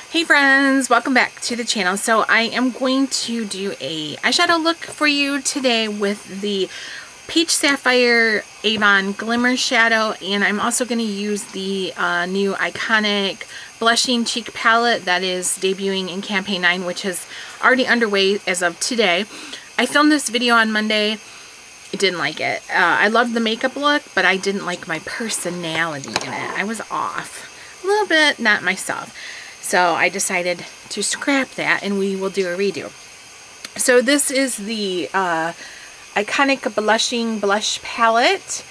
Hey friends, welcome back to the channel. So I am going to do a eyeshadow look for you today with the Peach Sapphire Avon Glimmer Shadow, and I'm also going to use the new iconic blushing cheek palette that is debuting in campaign 9, which is already underway as of today. I filmed this video on Monday. I didn't like it. I loved the makeup look, but I didn't like my personality in it. I was off a little bit, not myself. So I decided to scrap that and we will do a redo. So this is the iconic blushing blush palette.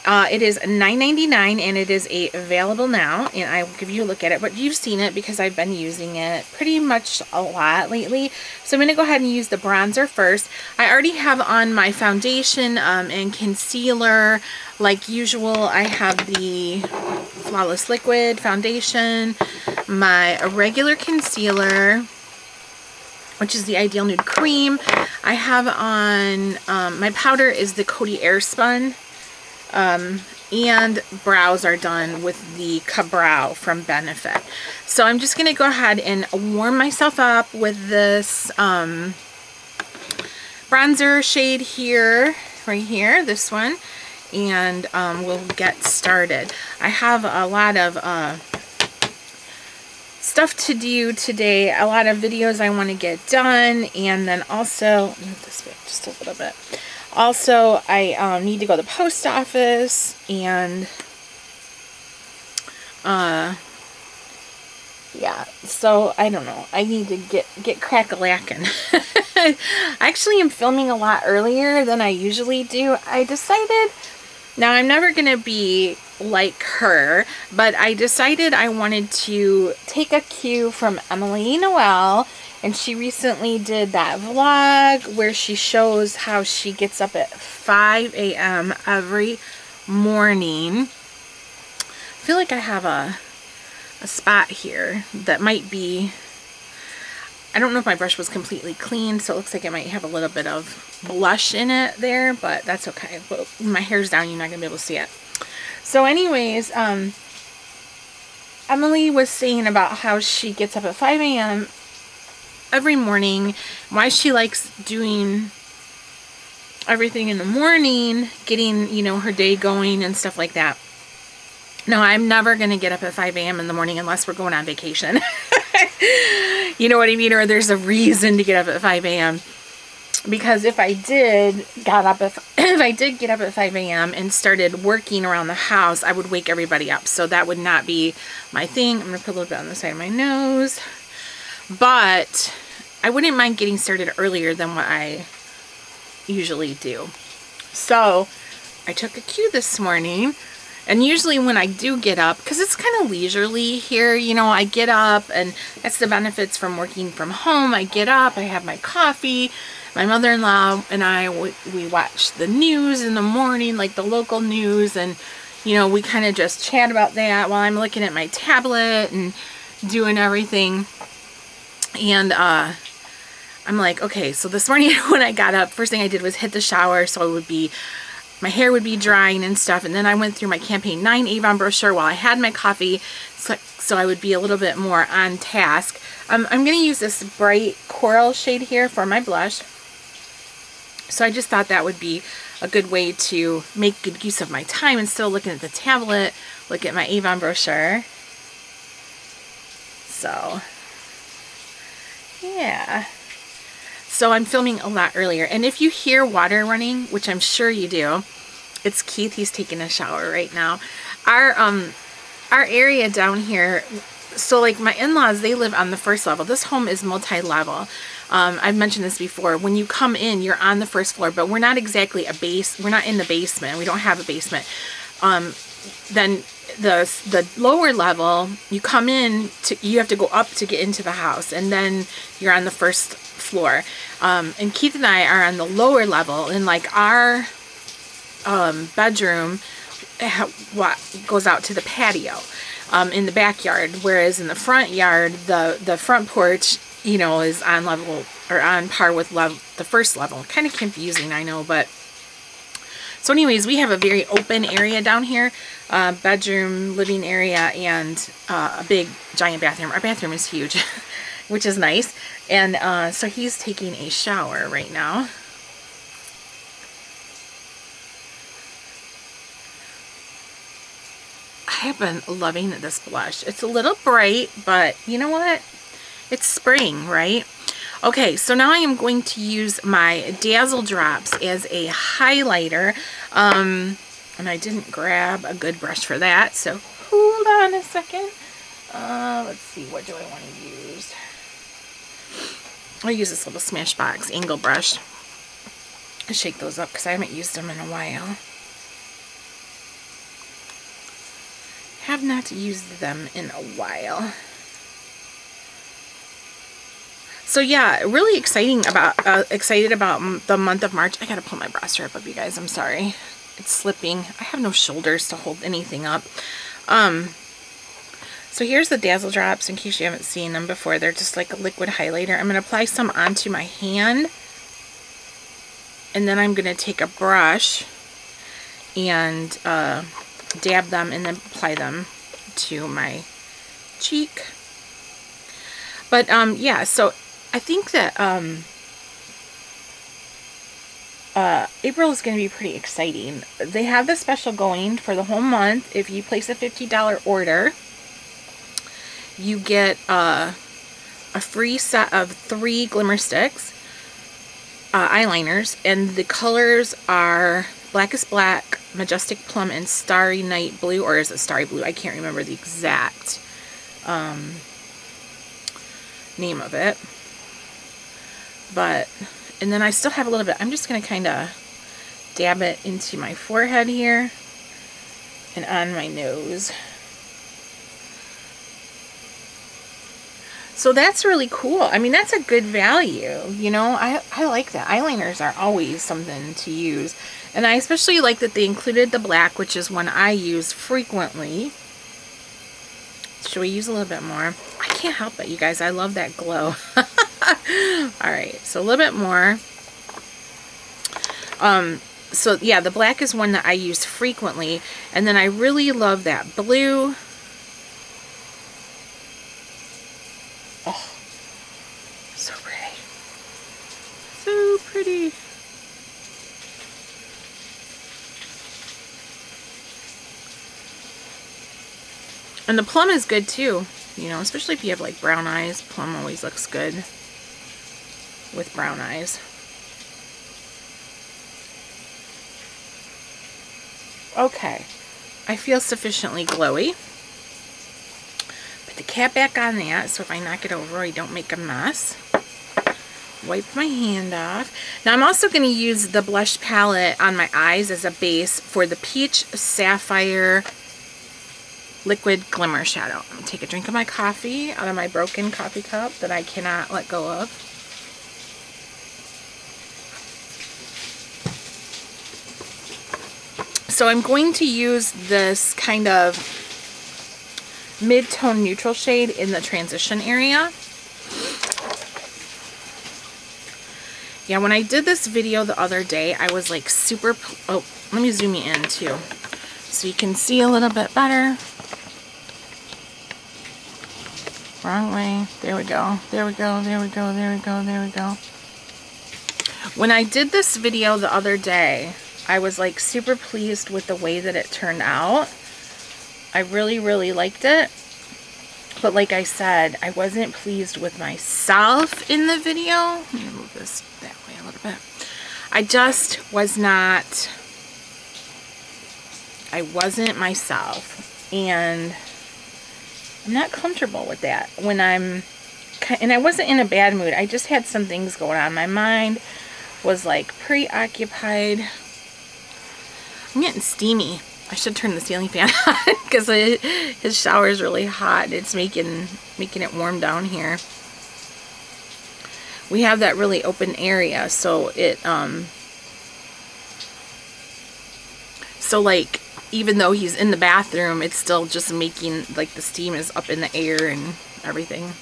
It is $9.99 and it is available now, and I will give you a look at it. But you've seen it because I've been using it pretty much a lot lately. So I'm going to go ahead and use the bronzer first. I already have on my foundation and concealer. Like usual, I have the Flawless Liquid foundation, my regular concealer, which is the Ideal Nude Cream. I have on, my powder is the Coty Airspun, and brows are done with the Ka-Brow from Benefit. So I'm just going to go ahead and warm myself up with this bronzer shade here, right here, this one, and we'll get started. I have a lot of stuff to do today, a lot of videos I want to get done, and then also, move this back just a little bit. Also, I need to go to the post office, and yeah, so I don't know. I need to get crack-a-lackin'. I actually am filming a lot earlier than I usually do. I decided, now I'm never going to be like her, but I decided I wanted to take a cue from Emily Noel, and she recently did that vlog where she shows how she gets up at 5 a.m. every morning. I feel like I have a spot here that might be, I don't know if my brush was completely clean, so it looks like it might have a little bit of blush in it there, but that's okay. But when my hair's down, you're not going to be able to see it. So anyways, Emily was saying about how she gets up at 5 a.m. every morning, why she likes doing everything in the morning, getting, you know, her day going and stuff like that. No, I'm never going to get up at 5 a.m. in the morning unless we're going on vacation. You know what I mean? Or there's a reason to get up at 5 a.m. Because if I did get up at 5 a.m. and started working around the house, I would wake everybody up. So that would not be my thing. I'm going to put a little bit on the side of my nose. But I wouldn't mind getting started earlier than what I usually do. So I took a cue this morning. And usually when I do get up, because it's kind of leisurely here, you know, I get up, and that's the benefits from working from home. I get up, I have my coffee. My mother-in-law and I, we watch the news in the morning, like the local news, and, you know, we kind of just chat about that while I'm looking at my tablet and doing everything. And I'm like, okay, so this morning when I got up, first thing I did was hit the shower, so it would be, my hair would be drying and stuff, and then I went through my campaign 9 Avon brochure while I had my coffee, so I would be a little bit more on task. I'm going to use this bright coral shade here for my blush. So I just thought that would be a good way to make good use of my time and still looking at the tablet, look at my Avon brochure. So, yeah. So I'm filming a lot earlier. And if you hear water running, which I'm sure you do, it's Keith. He's taking a shower right now. Our area down here, so like my in-laws, they live on the first level. This home is multi-level. I've mentioned this before. When you come in, you're on the first floor, but we're not exactly we're not in the basement. We don't have a basement. Then the lower level, you come in, you have to go up to get into the house, and then you're on the first floor. And Keith and I are on the lower level, and like our bedroom goes out to the patio in the backyard, whereas in the front yard, the front porch, you know, is on level or on par with the first level. Kind of confusing, I know, but So anyways, we have a very open area down here, bedroom, living area, and a big giant bathroom. Our bathroom is huge, which is nice. And so he's taking a shower right now. I have been loving this blush. It's a little bright, but you know what? It's spring, right? Okay, so now I am going to use my Dazzle Drops as a highlighter. And I didn't grab a good brush for that, so hold on a second. Let's see, what do I want to use? I'll use this little Smashbox angle brush. I'll shake those up because I haven't used them in a while. Have not used them in a while. So yeah, really excited about the month of March. I gotta pull my bra strap up, you guys. I'm sorry, it's slipping. I have no shoulders to hold anything up. So here's the Dazzle Drops. In case you haven't seen them before, they're just like a liquid highlighter. I'm gonna apply some onto my hand, and then I'm gonna take a brush and dab them and then apply them to my cheek. But yeah, so I think that April is going to be pretty exciting. They have this special going for the whole month. If you place a $50 order, you get a free set of 3 Glimmersticks eyeliners, and the colors are Blackest Black, Majestic Plum, and Starry Night Blue, or is it Starry Blue? I can't remember the exact name of it. But, and then I still have a little bit. I'm just going to kind of dab it into my forehead here and on my nose. So that's really cool. I mean, that's a good value, you know. I like that. Eyeliners are always something to use. And I especially like that they included the black, which is one I use frequently. Should we use a little bit more? I can't help it, you guys. I love that glow. Alright, so a little bit more. So yeah, the black is one that I use frequently. And then I really love that blue. Oh, so pretty. So pretty. And the plum is good too, you know, especially if you have like brown eyes. Plum always looks good with brown eyes. Okay, I feel sufficiently glowy. Put the cap back on that so if I knock it over I don't make a mess. Wipe my hand off. Now I'm also going to use the blush palette on my eyes as a base for the Peach Sapphire Liquid Glimmer Shadow. I'm going to take a drink of my coffee out of my broken coffee cup that I cannot let go of. So I'm going to use this kind of mid-tone neutral shade in the transition area. Yeah, when I did this video the other day, I was like super... Oh, let me zoom you in too, so you can see a little bit better. Wrong way. There we go. There we go. There we go. There we go. There we go. When I did this video the other day, I was like super pleased with the way that it turned out. I really, really liked it. But like I said, I wasn't pleased with myself in the video. Let me move this that way a little bit. I just was not... I wasn't myself. And I'm not comfortable with that when I'm, and I wasn't in a bad mood. I just had some things going on. My mind was like preoccupied. I'm getting steamy. I should turn the ceiling fan on because his shower is really hot. It's making it warm down here. We have that really open area, so it so like, even though he's in the bathroom, it's still just making, like, the steam is up in the air and everything.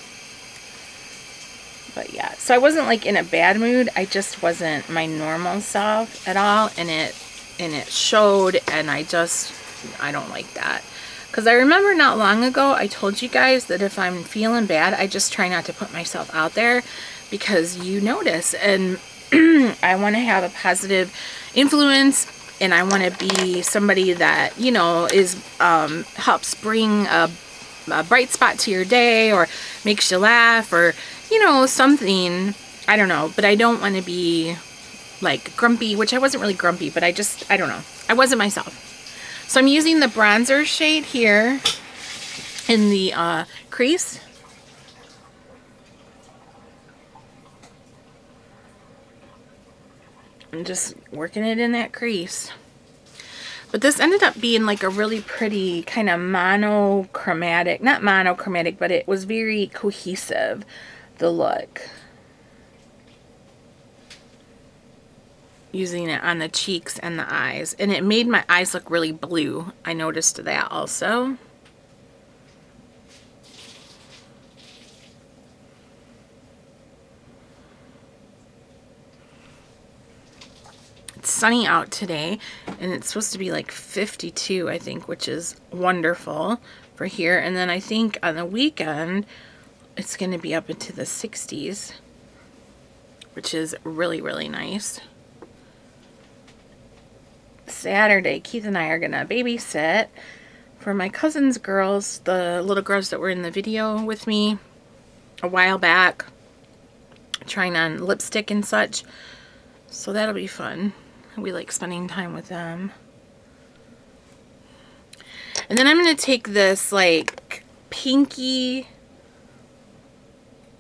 But yeah, so I wasn't like in a bad mood. I just wasn't my normal self at all, and it and it showed, and I don't like that. Because I remember not long ago, I told you guys that if I'm feeling bad, I just try not to put myself out there because you notice. And I want to have a positive influence, and I want to be somebody that, you know, is helps bring a bright spot to your day, or makes you laugh, or, you know, something. I don't know. But I don't want to be like grumpy, which I wasn't really grumpy, but I don't know. I wasn't myself. So I'm using the bronzer shade here in the crease. I'm just working it in that crease. But this ended up being like a really pretty kind of monochromatic, not monochromatic, but it was very cohesive, the look. Using it on the cheeks and the eyes, and it made my eyes look really blue. I noticed that also. It's sunny out today, and it's supposed to be like 52, I think, which is wonderful for here. And then I think on the weekend it's going to be up into the 60s, which is really, really nice. Saturday, Keith and I are gonna babysit for my cousin's girls, the little girls that were in the video with me a while back, trying on lipstick and such. So that'll be fun. We like spending time with them. And then I'm gonna take this like pinky,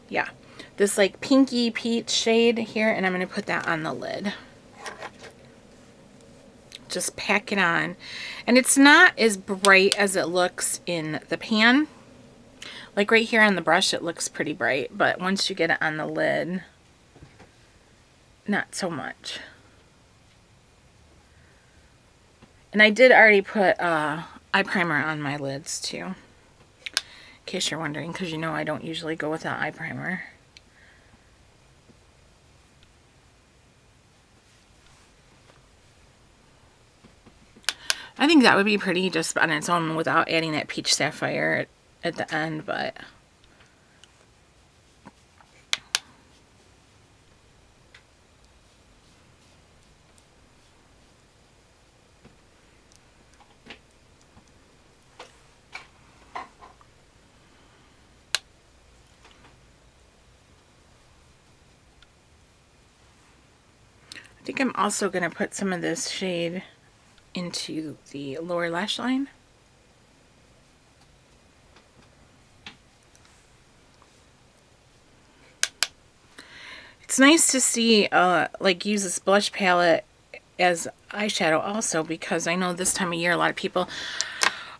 yeah, this like pinky peach shade here, and I'm gonna put that on the lid. Just pack it on, and it's not as bright as it looks in the pan. Like right here on the brush it looks pretty bright, but once you get it on the lid, not so much. And I did already put eye primer on my lids too, in case you're wondering, because you know I don't usually go without eye primer. I think that would be pretty just on its own without adding that peach sapphire at the end, but I think I'm also going to put some of this shade into the lower lash line. It's nice to see like use this blush palette as eyeshadow also, because I know this time of year a lot of people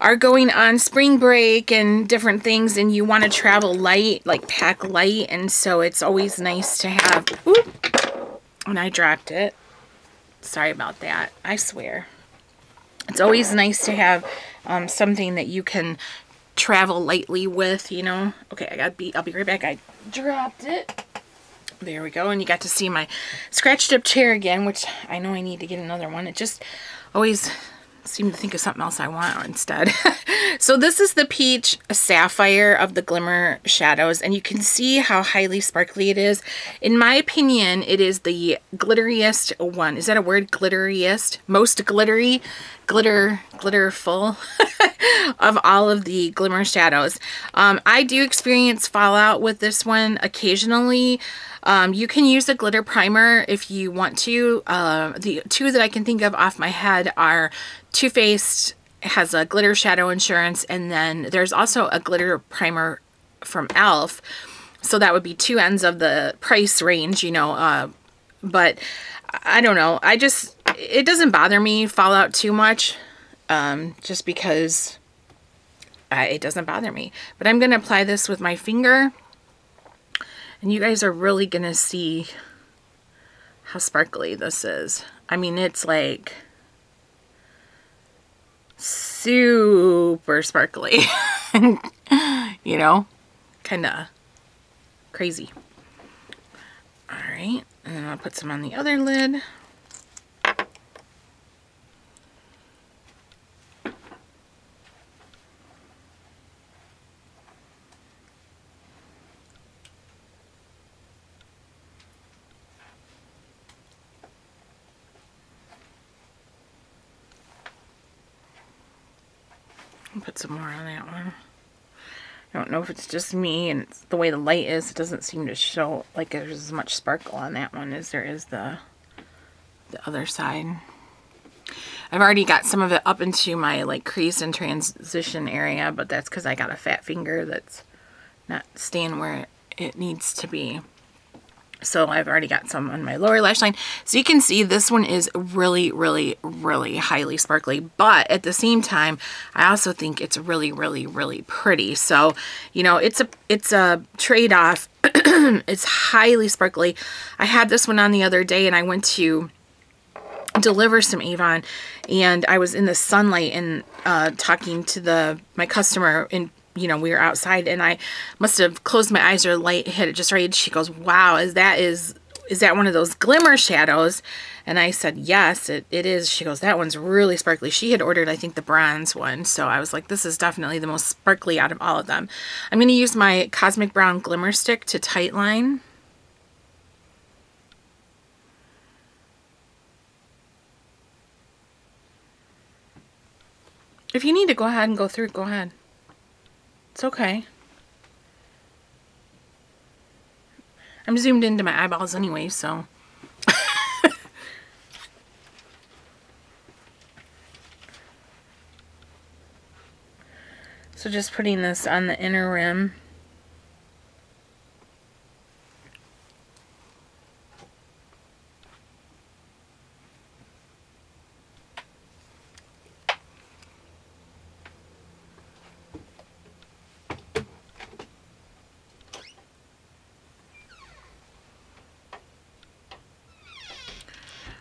are going on spring break and different things, and you want to travel light, like pack light, and so it's always nice to have, whoop, and I dropped it. Sorry about that. I swear. It's always nice to have something that you can travel lightly with, you know. Okay, I'll be right back. I dropped it. There we go. And you got to see my scratched up chair again, which I know I need to get another one. It just always seem to think of something else I want instead. So this is the peach sapphire of the Glimmer shadows, and you can see how highly sparkly it is. In my opinion, it is the glitteriest one. Is that a word? Glitteriest? Most glittery? Glitterful of all of the Glimmer shadows. I do experience fallout with this one occasionally. You can use a glitter primer if you want to. The two that I can think of off my head are Too Faced has a glitter shadow insurance, and then there's also a glitter primer from e.l.f. So that would be two ends of the price range, you know, but I don't know. It doesn't bother me fallout too much, just because it doesn't bother me. But I'm going to apply this with my finger, and you guys are really going to see how sparkly this is. I mean, it's like super sparkly, you know, kind of crazy. All right, and then I'll put some on the other lid. I'll put some more on that one. I don't know if it's just me and it's the way the light is. It doesn't seem to show like there's as much sparkle on that one as there is the other side. I've already got some of it up into my like crease and transition area, but that's because I got a fat finger that's not staying where it needs to be. So I've already got some on my lower lash line. So you can see this one is really, really, really highly sparkly. But at the same time, I also think it's really, really, really pretty. So, you know, it's a trade-off. It's highly sparkly. I had this one on the other day and I went to deliver some Avon and I was in the sunlight and talking to my customer, and you know, we were outside and I must have closed my eyes or light hit it just right. She goes, wow, is that one of those glimmer shadows? And I said, yes, it is. She goes, that one's really sparkly. She had ordered, I think, the bronze one. So I was like, this is definitely the most sparkly out of all of them. I'm going to use my Cosmic Brown Glimmerstick to tightline. If you need to go ahead and go through, go ahead. It's okay. I'm zoomed into my eyeballs anyway, so. So just putting this on the inner rim.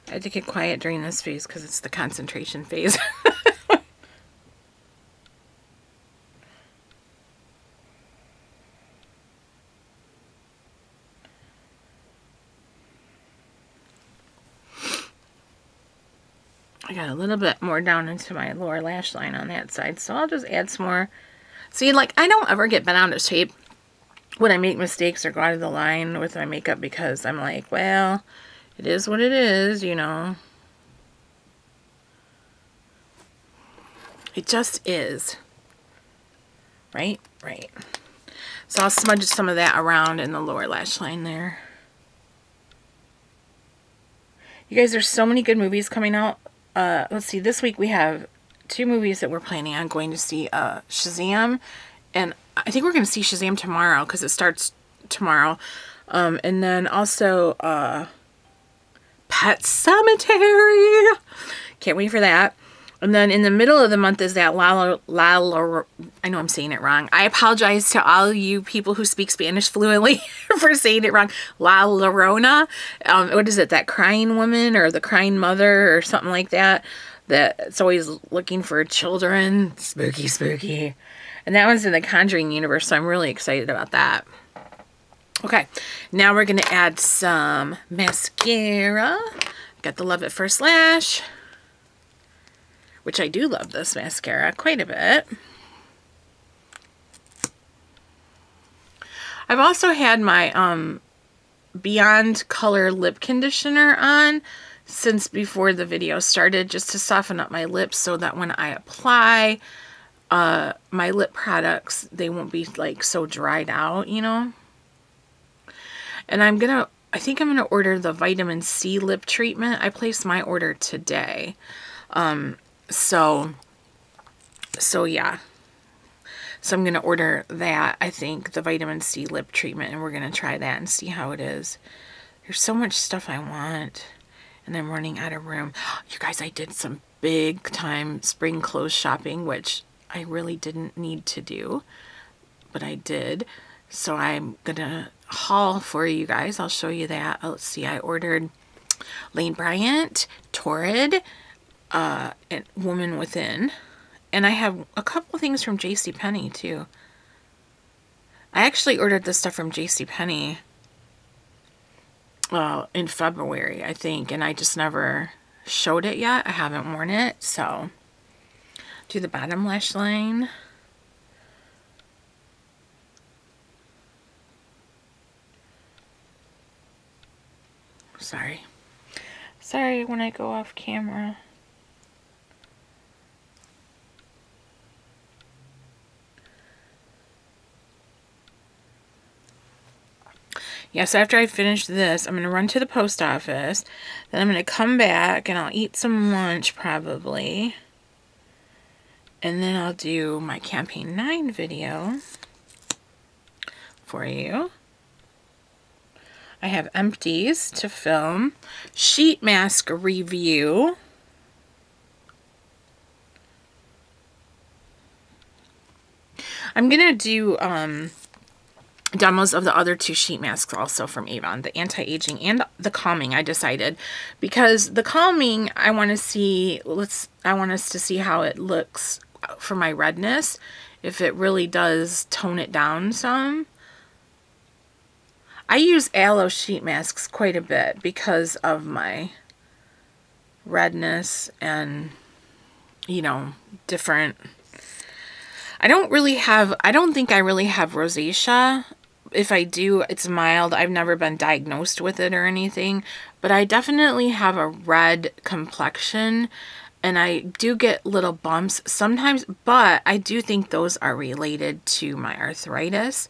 I had to get quiet during this phase because it's the concentration phase. I got a little bit more down into my lower lash line on that side, so I'll just add some more. See, like, I don't ever get bent out of shape when I make mistakes or go out of the line with my makeup because I'm like, well, it is what it is, you know. It just is. Right? Right. So I'll smudge some of that around in the lower lash line there. You guys, there's so many good movies coming out. Let's see, this week we have 2 movies that we're planning on going to see. Shazam, and I think we're going to see Shazam tomorrow because it starts tomorrow. And then also Pet Cemetery. Can't wait for that. And then in the middle of the month is that I know I'm saying it wrong. I apologize to all you people who speak Spanish fluently for saying it wrong. La Llorona. What is it? That crying woman or the crying mother or something like that. That's always looking for children. Spooky, spooky. And that one's in the Conjuring universe, so I'm really excited about that. Okay, now we're going to add some mascara. Got the Love at First Lash, which I do love this mascara quite a bit. I've also had my Beyond Color lip conditioner on since before the video started, just to soften up my lips so that when I apply my lip products, they won't be like so dried out, you know. And I think I'm gonna order the vitamin C lip treatment. I placed my order today. So yeah. So I'm going to order that, I think, the vitamin C lip treatment, and we're going to try that and see how it is. There's so much stuff I want, and I'm running out of room. You guys, I did some big time spring clothes shopping, which I really didn't need to do, but I did. So I'm going to haul for you guys. I'll show you that. Let's see, I ordered Lane Bryant, Torrid, and Woman Within. And I have a couple things from JCPenney too. I actually ordered this stuff from JCPenney in February, I think, and I just never showed it yet. I haven't worn it, so do the bottom lash line. Sorry when I go off camera. Yeah, so after I finish this, I'm going to run to the post office. Then I'm going to come back and I'll eat some lunch probably. And then I'll do my Campaign 9 video for you. I have empties to film. Sheet mask review. I'm going to do demos of the other 2 sheet masks also from Avon, the anti-aging and the calming. I decided because the calming I want to see, I want us to see how it looks for my redness, if it really does tone it down some. I use aloe sheet masks quite a bit because of my redness and, you know, different. I don't think I really have rosacea. If I do, it's mild. I've never been diagnosed with it or anything, but I definitely have a red complexion and I do get little bumps sometimes, but I do think those are related to my arthritis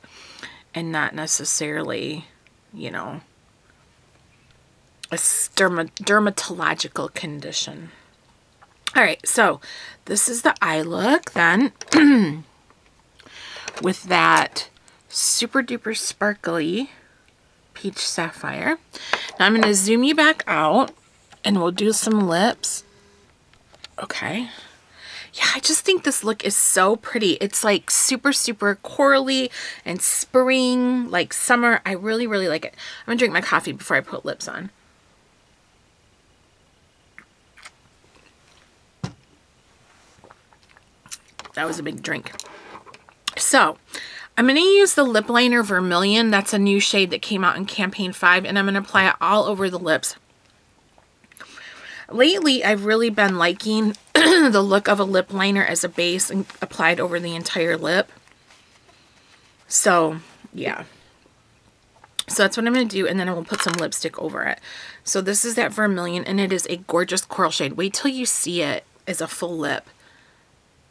and not necessarily, you know, a dermatological condition. All right, so this is the eye look then with that super duper sparkly peach sapphire. Now I'm going to zoom you back out and we'll do some lips. Okay. Yeah, I just think this look is so pretty. It's like super, super corally and spring, like summer. I really, really like it. I'm going to drink my coffee before I put lips on. That was a big drink. So, I'm going to use the lip liner Vermillion. That's a new shade that came out in Campaign 5, and I'm going to apply it all over the lips. Lately, I've really been liking the look of a lip liner as a base and applied over the entire lip. So, yeah. So that's what I'm going to do, and then I will put some lipstick over it. So this is that Vermillion, and it is a gorgeous coral shade. Wait till you see it as a full lip.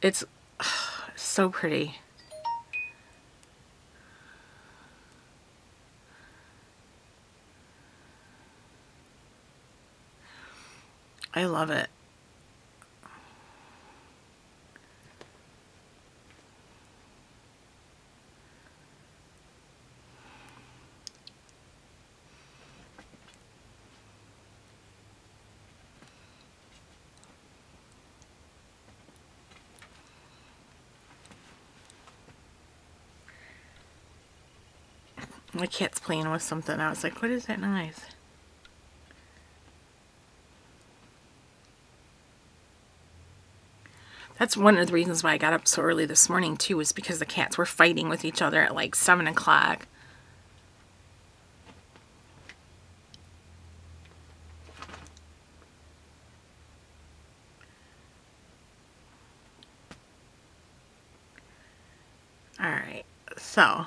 It's so pretty. I love it. My cat's playing with something. I was like, what is that noise? That's one of the reasons why I got up so early this morning too, was because the cats were fighting with each other at like 7 o'clock. Alright, so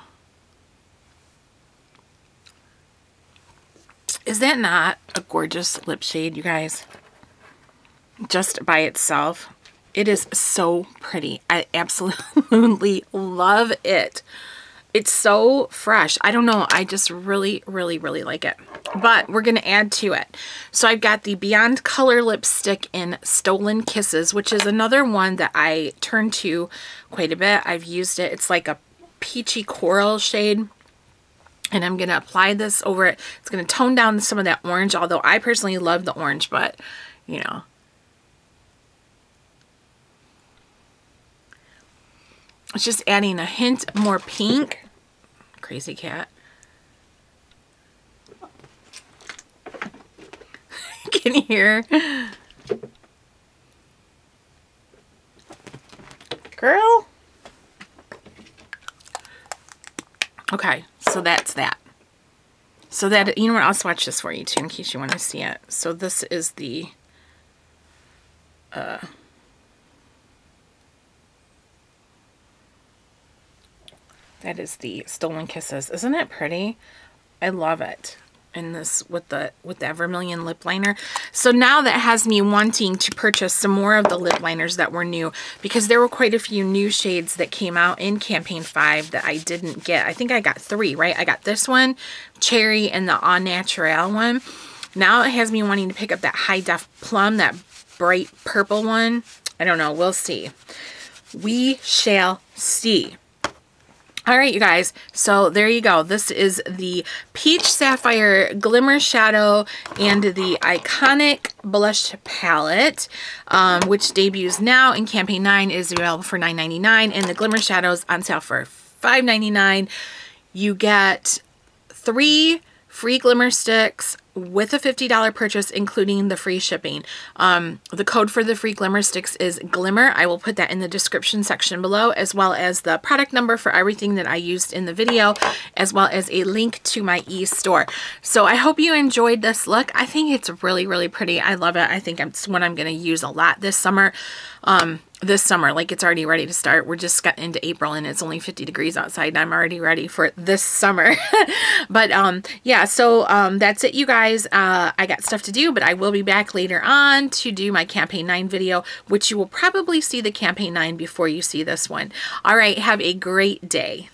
is that not a gorgeous lip shade, you guys? Just by itself. It is so pretty. I absolutely love it. It's so fresh. I don't know. I just really, really, really like it. But we're going to add to it. So I've got the Beyond Color lipstick in Stolen Kisses, which is another one that I turn to quite a bit. I've used it. It's like a peachy coral shade. And I'm going to apply this over it. It's going to tone down some of that orange, although I personally love the orange, but, you know. It's just adding a hint more pink. Crazy cat. Can you hear? Girl. Okay, so that's that. So that, you know what, I'll swatch this for you too in case you want to see it. So this is the that is the Stolen Kisses. Isn't it pretty? I love it. in this with the Vermillion lip liner. So now that has me wanting to purchase some more of the lip liners that were new, because there were quite a few new shades that came out in campaign 5 that I didn't get. I think I got 3, right? I got this one, Cherry, and the Au Naturel one. Now it has me wanting to pick up that High Def Plum, that bright purple one. I don't know. We'll see. We shall see. All right, you guys, so there you go. This is the Peach Sapphire Glimmer Shadow and the Iconic Blush Palette, which debuts now in campaign 9, is available for $9.99, and the Glimmer Shadows on sale for $5.99. You get 3 free Glimmersticks with a $50 purchase, including the free shipping. The code for the free Glimmersticks is Glimmer. I will put that in the description section below, as well as the product number for everything that I used in the video, as well as a link to my e-store. So I hope you enjoyed this look. I think it's really, really pretty. I love it. I think it's one I'm going to use a lot this summer. Like it's already ready to start. We're just got into April and it's only 50 degrees outside and I'm already ready for this summer. But yeah, so that's it, you guys. I got stuff to do, but I will be back later on to do my campaign 9 video, which you will probably see the campaign 9 before you see this one. All right, have a great day.